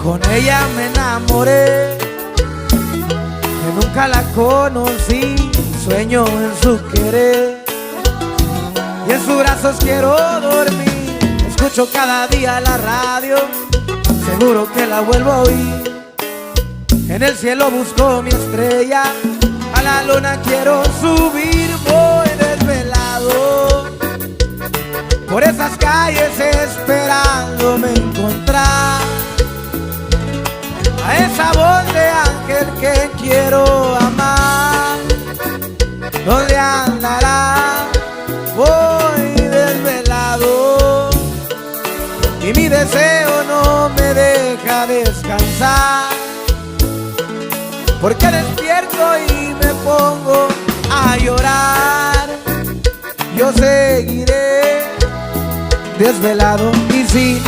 Con ella me enamoré, que nunca la conocí, sueño en su querer y en sus brazos quiero dormir. Escucho cada día la radio, seguro que la vuelvo a oír. En el cielo busco mi estrella, a la luna quiero subir. Voy desvelado por esas calles esperándome encontrar a esa voz de ángel que quiero amar. ¿Dónde andará? Voy desvelado y mi deseo no me deja descansar, porque despierto y me pongo a llorar. Yo seguiré desvelado y sí,